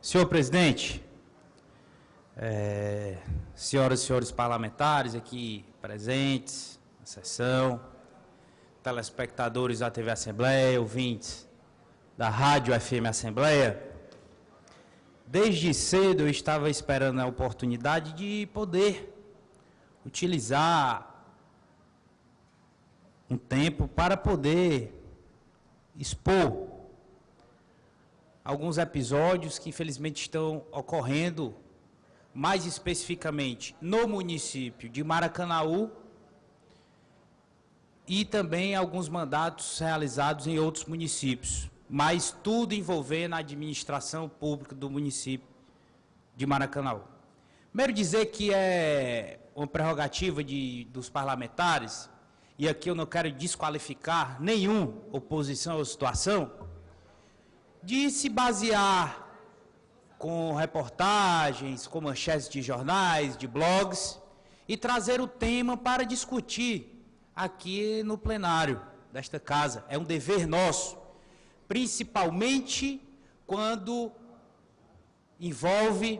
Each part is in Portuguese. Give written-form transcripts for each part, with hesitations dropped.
Senhor presidente, senhoras e senhores parlamentares aqui presentes na sessão, telespectadores da TV Assembleia, ouvintes da Rádio FM Assembleia, desde cedo eu estava esperando a oportunidade de poder utilizar um tempo para poder expor alguns episódios que infelizmente estão ocorrendo, mais especificamente no município de Maracanaú, e também alguns mandatos realizados em outros municípios, mas tudo envolvendo a administração pública do município de Maracanaú. Primeiro dizer que é uma prerrogativa dos parlamentares, e aqui eu não quero desqualificar nenhuma oposição ou situação, de se basear com reportagens, com manchetes de jornais, de blogs, e trazer o tema para discutir aqui no plenário desta casa. É um dever nosso, principalmente quando envolve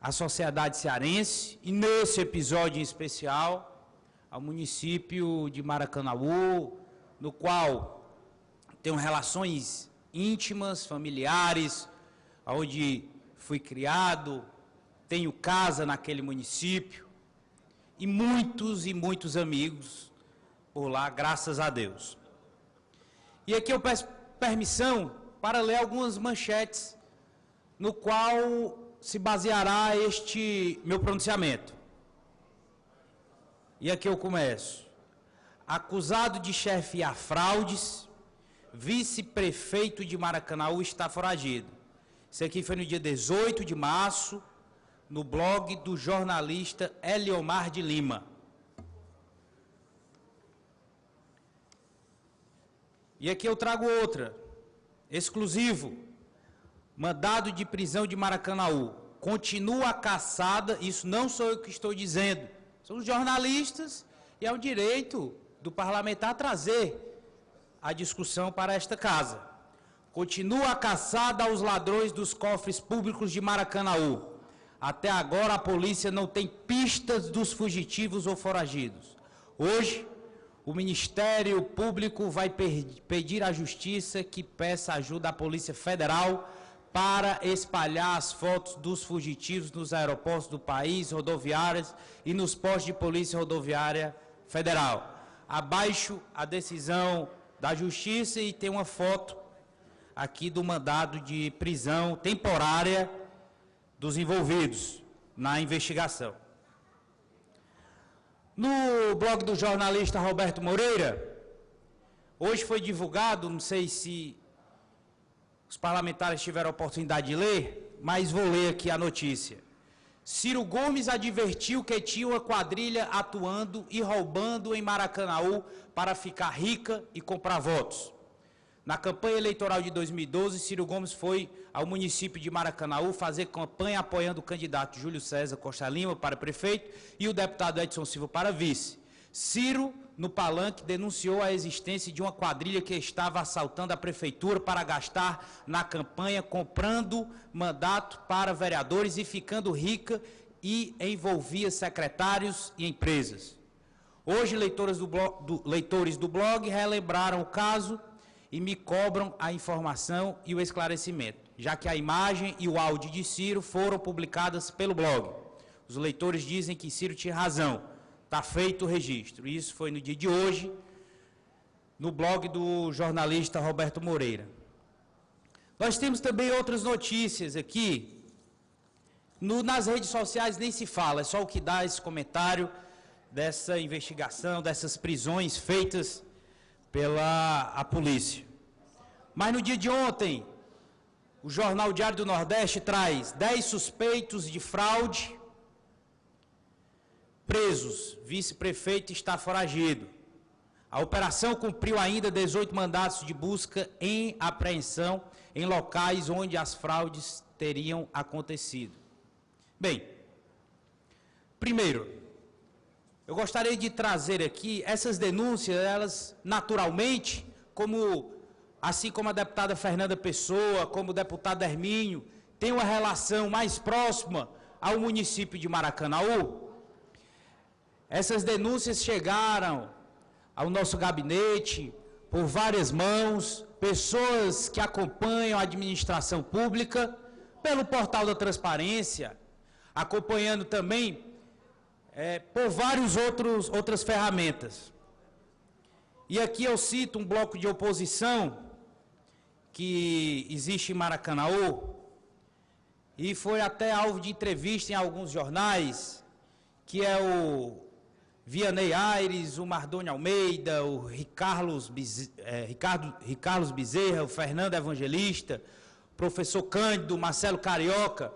a sociedade cearense, e nesse episódio em especial, ao município de Maracanaú, no qual tenho relações íntimas, familiares, onde fui criado, tenho casa naquele município, e muitos amigos por lá, graças a Deus. E aqui eu peço permissão para ler algumas manchetes, no qual se baseará este meu pronunciamento. E aqui eu começo. Acusado de chefiar fraudes, vice-prefeito de Maracanaú está foragido. Isso aqui foi no dia 18 de março, no blog do jornalista Eliomar de Lima. E aqui eu trago outra, exclusivo. Mandado de prisão de Maracanaú. Continua a caçada, isso não sou eu que estou dizendo, são os jornalistas, e é o direito do parlamentar trazer a discussão para esta casa. Continua a caçada aos ladrões dos cofres públicos de Maracanaú. Até agora a polícia não tem pistas dos fugitivos ou foragidos. Hoje, o Ministério Público vai pedir à Justiça que peça ajuda à Polícia Federal para espalhar as fotos dos fugitivos nos aeroportos do país, rodoviárias e nos postos de Polícia Rodoviária Federal. Abaixo a decisão da Justiça, e tem uma foto aqui do mandado de prisão temporária dos envolvidos na investigação. No blog do jornalista Roberto Moreira, hoje foi divulgado, não sei se os parlamentares tiveram a oportunidade de ler, mas vou ler aqui a notícia. Ciro Gomes advertiu que tinha uma quadrilha atuando e roubando em Maracanaú para ficar rica e comprar votos. Na campanha eleitoral de 2012, Ciro Gomes foi ao município de Maracanaú fazer campanha apoiando o candidato Júlio César Costa Lima para prefeito e o deputado Edson Silva para vice. Ciro, no palanque, denunciou a existência de uma quadrilha que estava assaltando a prefeitura para gastar na campanha, comprando mandato para vereadores e ficando rica, e envolvia secretários e empresas. Hoje, leitores do blog relembraram o caso e me cobram a informação e o esclarecimento, já que a imagem e o áudio de Ciro foram publicadas pelo blog. Os leitores dizem que Ciro tinha razão. Está feito o registro. Isso foi no dia de hoje, no blog do jornalista Roberto Moreira. Nós temos também outras notícias aqui. Nas redes sociais nem se fala, é só o que dá esse comentário dessa investigação, dessas prisões feitas pela polícia. Mas no dia de ontem, o jornal Diário do Nordeste traz 10 suspeitos de fraude presos, vice-prefeito está foragido. A operação cumpriu ainda 18 mandatos de busca em apreensão em locais onde as fraudes teriam acontecido. Bem, primeiro, eu gostaria de trazer aqui essas denúncias, elas naturalmente, como assim como a deputada Fernanda Pessoa, como o deputado Hermínio, tem uma relação mais próxima ao município de Maracanaú. Essas denúncias chegaram ao nosso gabinete por várias mãos, pessoas que acompanham a administração pública pelo portal da transparência, acompanhando também por várias outras ferramentas. E aqui eu cito um bloco de oposição que existe em Maracanaú, e foi até alvo de entrevista em alguns jornais, que é o Vianney Aires, o Mardônio Almeida, o Ricardo Bezerra, o Fernando Evangelista, o professor Cândido, Marcelo Carioca,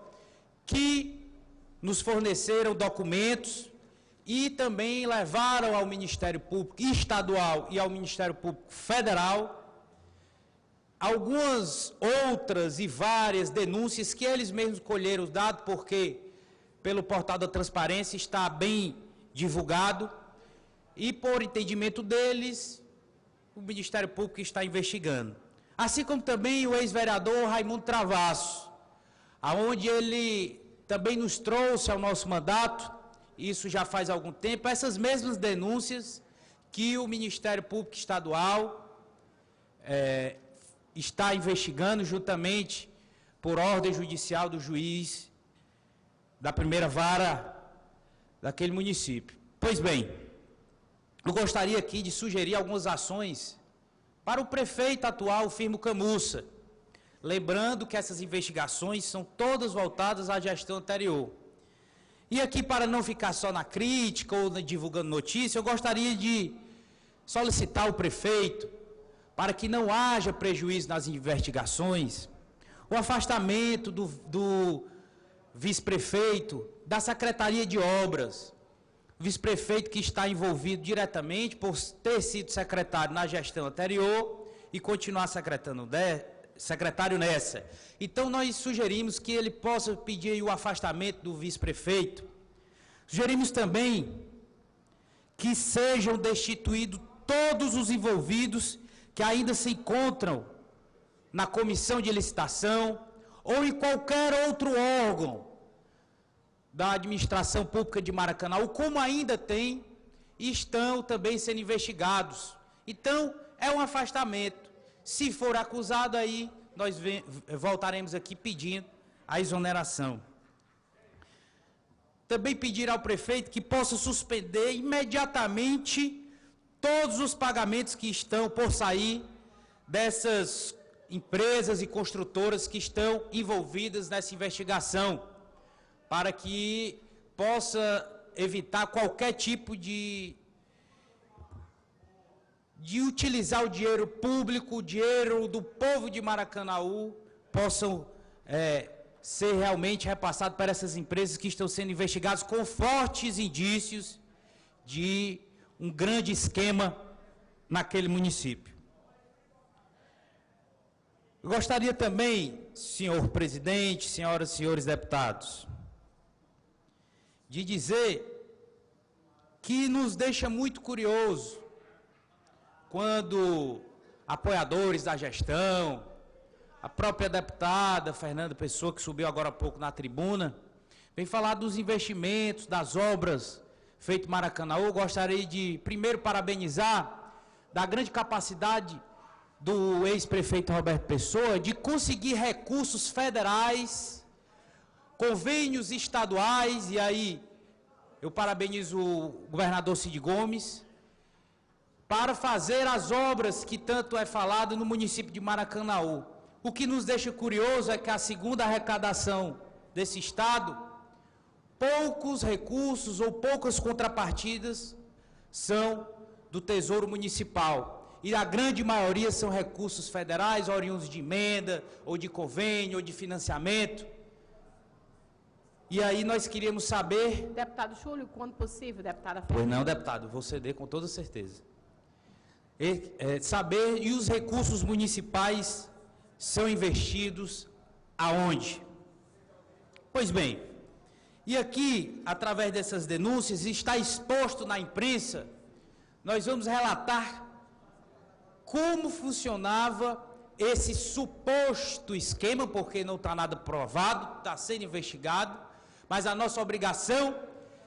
que nos forneceram documentos e também levaram ao Ministério Público Estadual e ao Ministério Público Federal algumas outras e várias denúncias que eles mesmos colheram os dados, porque pelo portal da transparência está bem divulgado, e por entendimento deles, o Ministério Público está investigando. Assim como também o ex-vereador Raimundo Travasso, aonde ele também nos trouxe ao nosso mandato, isso já faz algum tempo, essas mesmas denúncias que o Ministério Público Estadual está investigando juntamente por ordem judicial do juiz da primeira vara daquele município. Pois bem, eu gostaria aqui de sugerir algumas ações para o prefeito atual, Firmo Camussa, lembrando que essas investigações são todas voltadas à gestão anterior. E aqui, para não ficar só na crítica ou divulgando notícia, eu gostaria de solicitar ao prefeito, para que não haja prejuízo nas investigações, o afastamento do vice-prefeito da Secretaria de Obras, vice-prefeito que está envolvido diretamente por ter sido secretário na gestão anterior e continuar secretário nessa. Então, nós sugerimos que ele possa pedir o afastamento do vice-prefeito. Sugerimos também que sejam destituídos todos os envolvidos que ainda se encontram na comissão de licitação ou em qualquer outro órgão da administração pública de Maracanaú, como ainda tem, e estão também sendo investigados. Então, é um afastamento. Se for acusado, aí nós voltaremos aqui pedindo a exoneração. Também pedir ao prefeito que possa suspender imediatamente todos os pagamentos que estão por sair dessas empresas e construtoras que estão envolvidas nessa investigação, para que possa evitar qualquer tipo de utilizar o dinheiro público, o dinheiro do povo de Maracanaú, possam ser realmente repassados para essas empresas que estão sendo investigadas com fortes indícios de um grande esquema naquele município. Eu gostaria também, senhor presidente, senhoras e senhores deputados, de dizer que nos deixa muito curioso quando apoiadores da gestão, a própria deputada Fernanda Pessoa, que subiu agora há pouco na tribuna, vem falar dos investimentos, das obras feitas em Maracanaú. Gostaria de, primeiro, parabenizar da grande capacidade do ex-prefeito Roberto Pessoa de conseguir recursos federais, convênios estaduais, e aí eu parabenizo o governador Cid Gomes, para fazer as obras que tanto é falado no município de Maracanaú. O que nos deixa curioso é que a segunda arrecadação desse estado, poucos recursos ou poucas contrapartidas são do Tesouro Municipal. E a grande maioria são recursos federais, oriundos de emenda, ou de convênio, ou de financiamento. E aí nós queríamos saber... Deputado Júlio, quando possível, deputada Fernanda. Pois não, deputado, vou ceder com toda certeza. Saber, e os recursos municipais são investidos aonde? Pois bem, e aqui, através dessas denúncias, está exposto na imprensa, nós vamos relatar como funcionava esse suposto esquema, porque não está nada provado, está sendo investigado, mas a nossa obrigação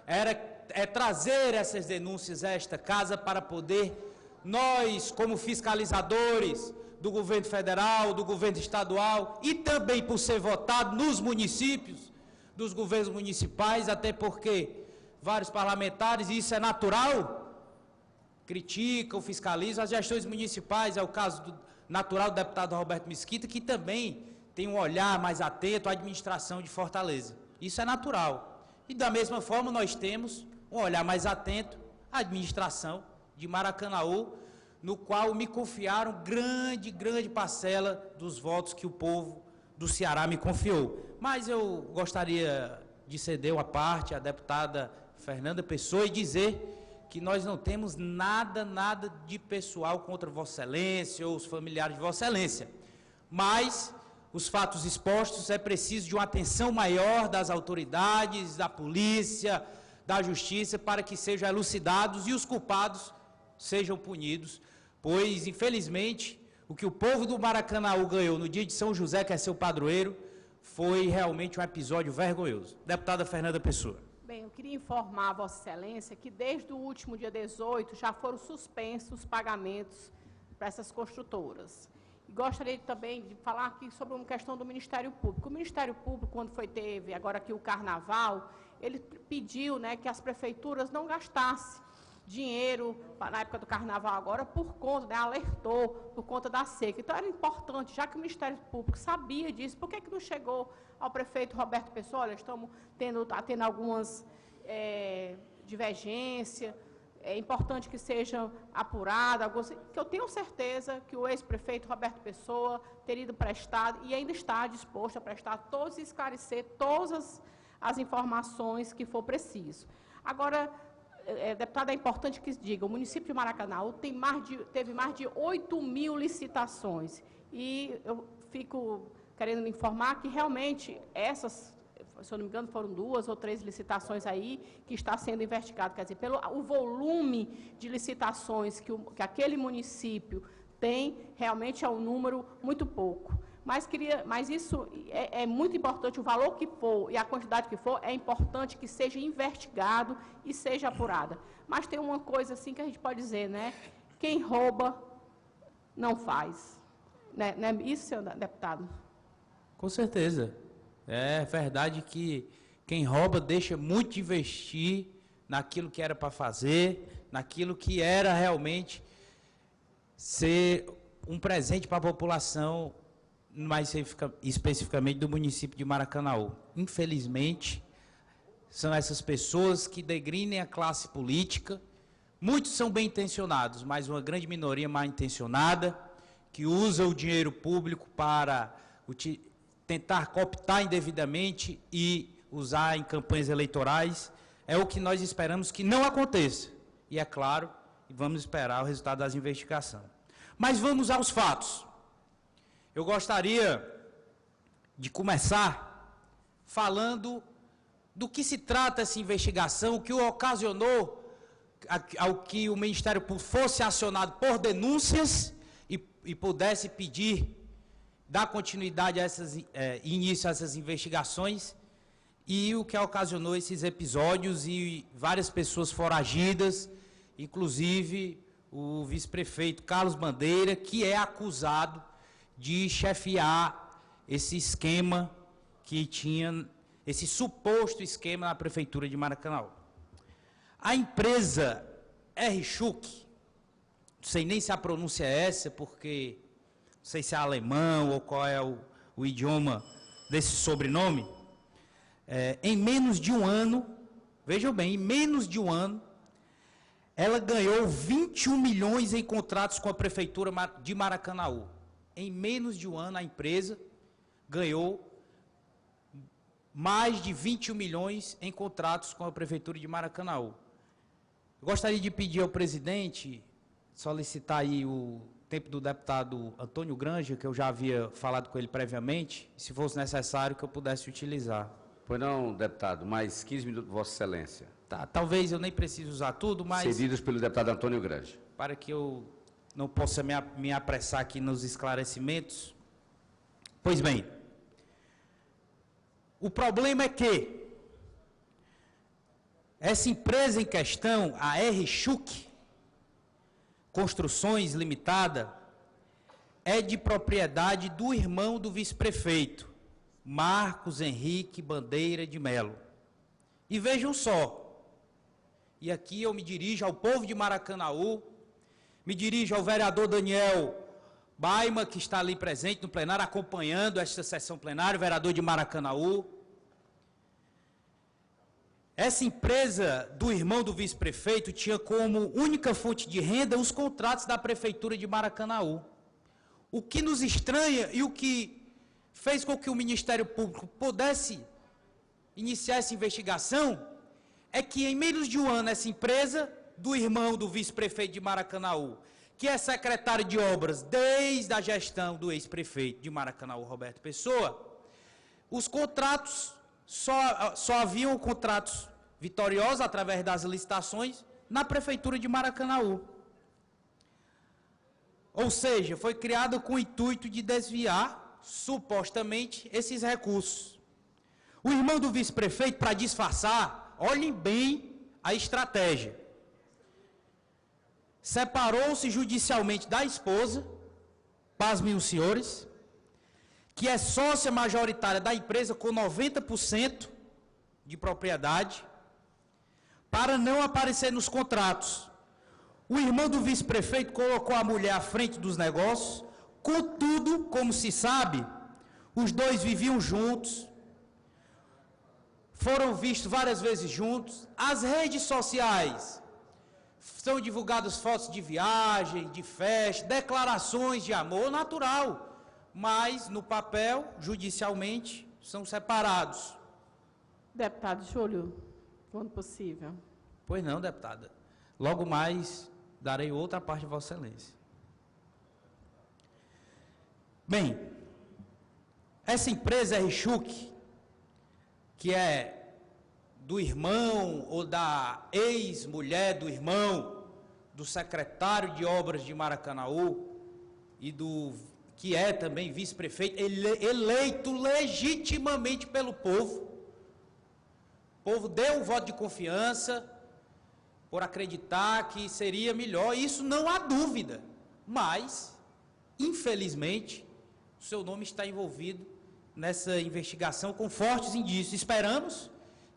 é trazer essas denúncias a esta casa para poder, nós, como fiscalizadores do governo federal, do governo estadual, e também por ser votado nos municípios, dos governos municipais, até porque vários parlamentares, e isso é natural, criticam, fiscalizam as gestões municipais, é o caso natural do deputado Roberto Mesquita, que também tem um olhar mais atento à administração de Fortaleza. Isso é natural. E da mesma forma nós temos um olhar mais atento à administração de Maracanaú, no qual me confiaram grande parcela dos votos que o povo do Ceará me confiou. Mas eu gostaria de ceder uma parte à deputada Fernanda Pessoa e dizer que nós não temos nada de pessoal contra Vossa Excelência ou os familiares de Vossa Excelência. Mas os fatos expostos é preciso de uma atenção maior das autoridades, da polícia, da justiça, para que sejam elucidados e os culpados sejam punidos, pois, infelizmente, o que o povo do Maracanaú ganhou no dia de São José, que é seu padroeiro, foi realmente um episódio vergonhoso. Deputada Fernanda Pessoa. Bem, eu queria informar a Vossa Excelência que desde o último dia 18 já foram suspensos os pagamentos para essas construtoras. E gostaria também de falar aqui sobre uma questão do Ministério Público. O Ministério Público, quando teve agora aqui o Carnaval, ele pediu, né, que as prefeituras não gastassem dinheiro na época do Carnaval agora por conta, né, alertou por conta da seca. Então era importante, já que o Ministério Público sabia disso, por que não chegou ao prefeito Roberto Pessoa? Olha, estamos tendo algumas divergências, é importante que sejam apuradas, que eu tenho certeza que o ex-prefeito Roberto Pessoa teria ido prestar e ainda está disposto a prestar todos e esclarecer todas as informações que for preciso. Agora, deputado, é importante que se diga, o município de Maracanaú teve mais de 8.000 licitações e eu fico querendo me informar que realmente essas, se eu não me engano, foram 2 ou 3 licitações aí que está sendo investigado, quer dizer, pelo o volume de licitações que aquele município tem, realmente é um número muito pouco. Mas isso é muito importante, o valor que for e a quantidade que for, é importante que seja investigado e seja apurada. Mas tem uma coisa assim que a gente pode dizer, né? Quem rouba, não faz. Não é isso, senhor deputado? Com certeza. É verdade que quem rouba deixa muito de investir naquilo que era para fazer, naquilo que era realmente ser um presente para a população, mais especificamente do município de Maracanaú. Infelizmente, são essas pessoas que degrinem a classe política. Muitos são bem intencionados, mas uma grande minoria mal intencionada, que usa o dinheiro público para tentar cooptar indevidamente e usar em campanhas eleitorais. É o que nós esperamos que não aconteça. E é claro, vamos esperar o resultado das investigações. Mas vamos aos fatos. Eu gostaria de começar falando do que se trata essa investigação, o que ocasionou ao que o Ministério Público fosse acionado por denúncias e pudesse pedir, dar continuidade a início a essas investigações, e o que ocasionou esses episódios e várias pessoas foragidas, inclusive o vice-prefeito Carlos Bandeira, que é acusado de chefiar esse esquema que tinha, esse suposto esquema na prefeitura de Maracanaú. A empresa R-Schuck, não sei nem se a pronúncia é essa, porque não sei se é alemão ou qual é o idioma desse sobrenome, em menos de um ano, vejam bem, em menos de um ano, ela ganhou 21 milhões em contratos com a prefeitura de Maracanaú. Em menos de um ano, a empresa ganhou mais de 21 milhões em contratos com a prefeitura de Maracanaú. Eu gostaria de pedir ao presidente solicitar aí o tempo do deputado Antônio Granja, que eu já havia falado com ele previamente, se fosse necessário que eu pudesse utilizar. Pois não, deputado, mais 15 minutos, Vossa Excelência. Tá, talvez eu nem precise usar tudo, mas... Cedidos pelo deputado Antônio Granja. Para que eu não possa me apressar aqui nos esclarecimentos. Pois bem, o problema é que essa empresa em questão, a R-Schuch Construções Limitada, é de propriedade do irmão do vice-prefeito, Marcos Henrique Bandeira de Melo. E vejam só, e aqui eu me dirijo ao povo de Maracanaú, me dirijo ao vereador Daniel Baima, que está ali presente no plenário, acompanhando esta sessão plenária, vereador de Maracanaú. Essa empresa do irmão do vice-prefeito tinha como única fonte de renda os contratos da prefeitura de Maracanaú. O que nos estranha e o que fez com que o Ministério Público pudesse iniciar essa investigação é que em menos de um ano essa empresa do irmão do vice-prefeito de Maracanaú, que é secretário de obras desde a gestão do ex-prefeito de Maracanaú, Roberto Pessoa, os contratos, só haviam contratos vitoriosos através das licitações na prefeitura de Maracanaú. Ou seja, foi criado com o intuito de desviar, supostamente, esses recursos. O irmão do vice-prefeito, para disfarçar, olhem bem a estratégia. Separou-se judicialmente da esposa, pasmem os senhores, que é sócia majoritária da empresa com 90% de propriedade, para não aparecer nos contratos. O irmão do vice-prefeito colocou a mulher à frente dos negócios, contudo, como se sabe, os dois viviam juntos, foram vistos várias vezes juntos. As redes sociais são divulgadas fotos de viagem, de festa, declarações de amor natural, mas no papel, judicialmente, são separados. Deputado Júlio, quando possível. Pois não, deputada. Logo mais darei outra parte de Vossa Excelência. Bem, essa empresa R-Schuch, que é do irmão ou da ex-mulher do irmão do secretário de obras de Maracanaú e que é também vice-prefeito, eleito legitimamente pelo povo. O povo deu um voto de confiança por acreditar que seria melhor, isso não há dúvida, mas, infelizmente, o seu nome está envolvido nessa investigação com fortes indícios. Esperamos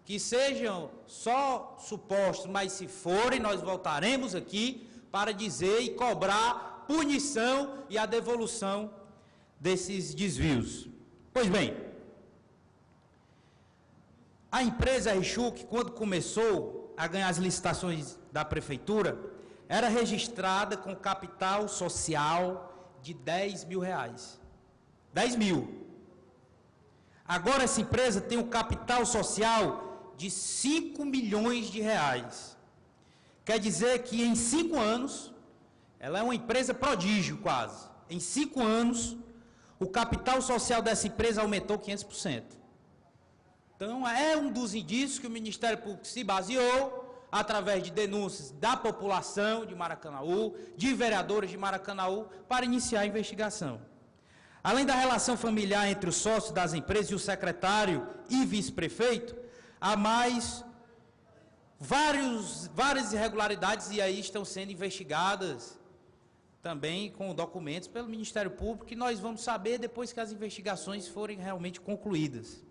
que sejam só supostos, mas se forem, nós voltaremos aqui para dizer e cobrar punição e a devolução desses desvios. Pois bem, a empresa R-Schuch, quando começou a ganhar as licitações da prefeitura, era registrada com capital social de R$10 mil. 10 mil. Agora essa empresa tem um capital social de R$5 milhões. Quer dizer que em 5 anos, ela é uma empresa prodígio quase. Em 5 anos, o capital social dessa empresa aumentou 500%. Então, é um dos indícios que o Ministério Público se baseou, através de denúncias da população de Maracanaú, de vereadores de Maracanaú, para iniciar a investigação. Além da relação familiar entre os sócios das empresas e o secretário e vice-prefeito, há mais várias irregularidades e aí estão sendo investigadas também com documentos pelo Ministério Público, que nós vamos saber depois que as investigações forem realmente concluídas.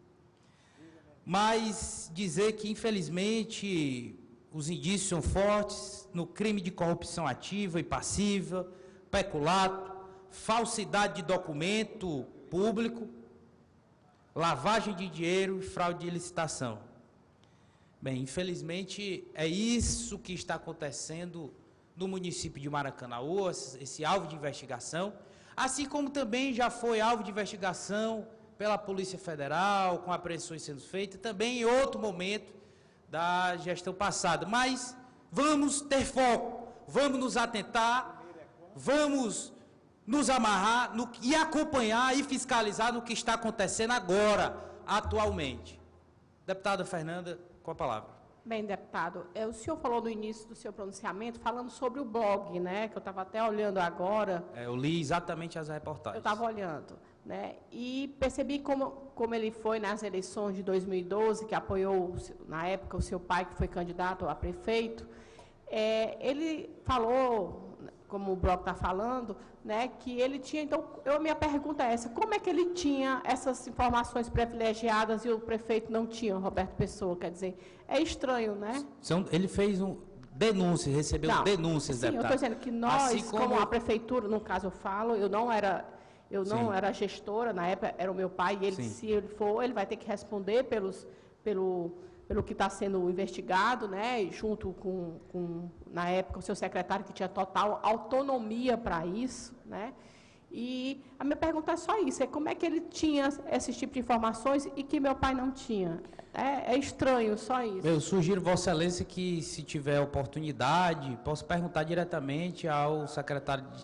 Mas dizer que, infelizmente, os indícios são fortes no crime de corrupção ativa e passiva, peculato, falsidade de documento público, lavagem de dinheiro e fraude de licitação. Bem, infelizmente, é isso que está acontecendo no município de Maracanaú, esse alvo de investigação, assim como também já foi alvo de investigação pela Polícia Federal, com apreensões sendo feitas, também em outro momento da gestão passada. Mas vamos ter foco, vamos nos atentar, vamos nos amarrar e acompanhar e fiscalizar no que está acontecendo agora, atualmente. Deputada Fernanda, com a palavra. Bem, deputado, o senhor falou no início do seu pronunciamento, falando sobre o blog, né, que eu estava até olhando agora. Eu li exatamente as reportagens. Eu estava olhando, né, e percebi como ele foi nas eleições de 2012, que apoiou, na época, o seu pai, que foi candidato a prefeito. Ele falou, como o blog está falando, né, que ele tinha... Então, minha pergunta é essa: como é que ele tinha essas informações privilegiadas e o prefeito não tinha, Roberto Pessoa? Quer dizer, é estranho, né? Ele fez denúncias, recebeu denúncias, sim, deputado. Eu estou dizendo que nós, assim como a prefeitura, no caso eu falo, eu não era gestora, na época era o meu pai, e ele, se ele for, ele vai ter que responder pelo que está sendo investigado, né, junto com, na época, o seu secretário, que tinha total autonomia para isso, né, e a minha pergunta é só isso: como é que ele tinha esse tipo de informações e que meu pai não tinha? É estranho, só isso. Eu sugiro, Vossa Excelência, que, se tiver oportunidade, possa perguntar diretamente ao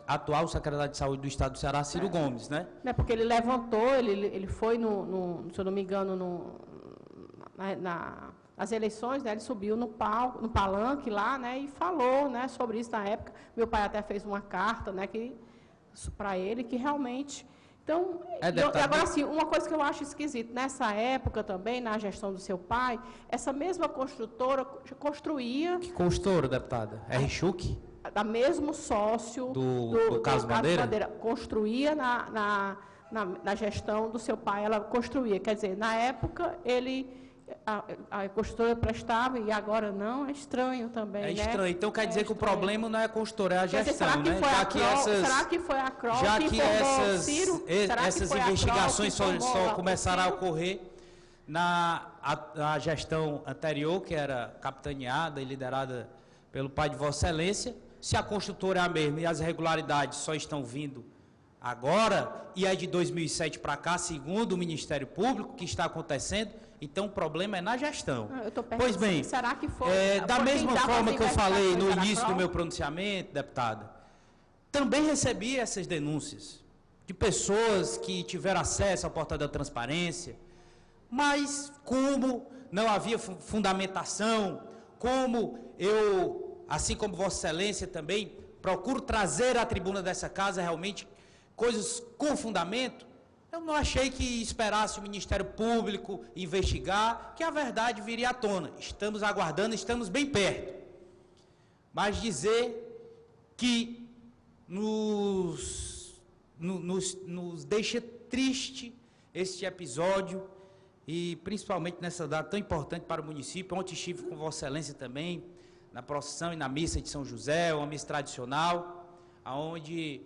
atual secretário de Saúde do Estado do Ceará, Ciro Gomes, né? Porque ele levantou, ele foi, se eu não me engano, nas eleições, né, ele subiu no palanque lá, né, e falou, né, sobre isso na época. Meu pai até fez uma carta, né, para ele, que realmente... Então, agora sim, uma coisa que eu acho esquisita, nessa época também, na gestão do seu pai, essa mesma construtora construía... Que construtora, deputada? R-Chuc? Da mesmo sócio do Carlos Bandeira? Construía na gestão do seu pai, ela construía. Quer dizer, na época, a construtora prestava e agora não, é estranho também, né? É estranho. Então, quer dizer que o problema não é a construtora, é a gestão, né? Será que foi a Kroll já que Ciro? essas investigações só começaram a ocorrer na gestão anterior, que era capitaneada e liderada pelo pai de Vossa Excelência, se a construtora é a mesma e as irregularidades só estão vindo agora, e é de 2007 para cá, segundo o Ministério Público, que está acontecendo, então o problema é na gestão. Pois bem, será que foi, da mesma forma que eu falei no início do meu pronunciamento, deputada, também recebi essas denúncias de pessoas que tiveram acesso ao portal da transparência, mas como não havia fundamentação, como eu, assim como Vossa Excelência também, procuro trazer à tribuna dessa casa realmente coisas com fundamento, eu não achei que esperasse o Ministério Público investigar, que a verdade viria à tona. Estamos aguardando, estamos bem perto. Mas dizer que nos deixa triste este episódio, e principalmente nessa data tão importante para o município. Ontem estive com Vossa Excelência também, na procissão e na missa de São José, uma missa tradicional, onde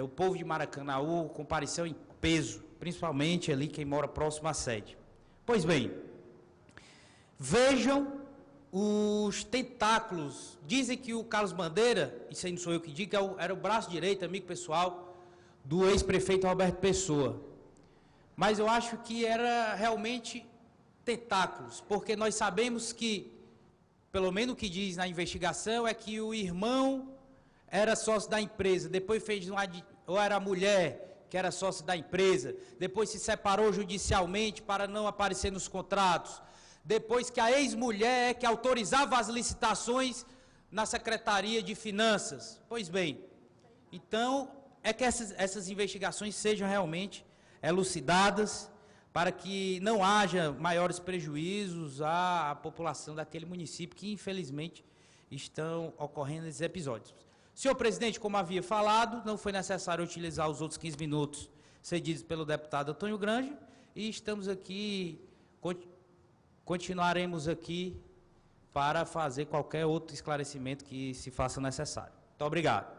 o povo de Maracanaú compareceu em peso, principalmente ali quem mora próximo à sede. Pois bem, vejam os tentáculos. Dizem que o Carlos Bandeira, isso aí não sou eu que digo, era o braço direito, amigo pessoal, do ex-prefeito Roberto Pessoa. Mas eu acho que era realmente tentáculos, porque nós sabemos que, pelo menos o que diz na investigação, é que o irmão era sócio da empresa, depois ou era a mulher que era sócio da empresa, depois se separou judicialmente para não aparecer nos contratos, depois que a ex-mulher é que autorizava as licitações na Secretaria de Finanças. Pois bem, então é que essas investigações sejam realmente elucidadas, para que não haja maiores prejuízos à população daquele município, que infelizmente estão ocorrendo esses episódios. Senhor presidente, como havia falado, não foi necessário utilizar os outros 15 minutos cedidos pelo deputado Antônio Grange, e estamos aqui, continuaremos aqui para fazer qualquer outro esclarecimento que se faça necessário. Muito obrigado.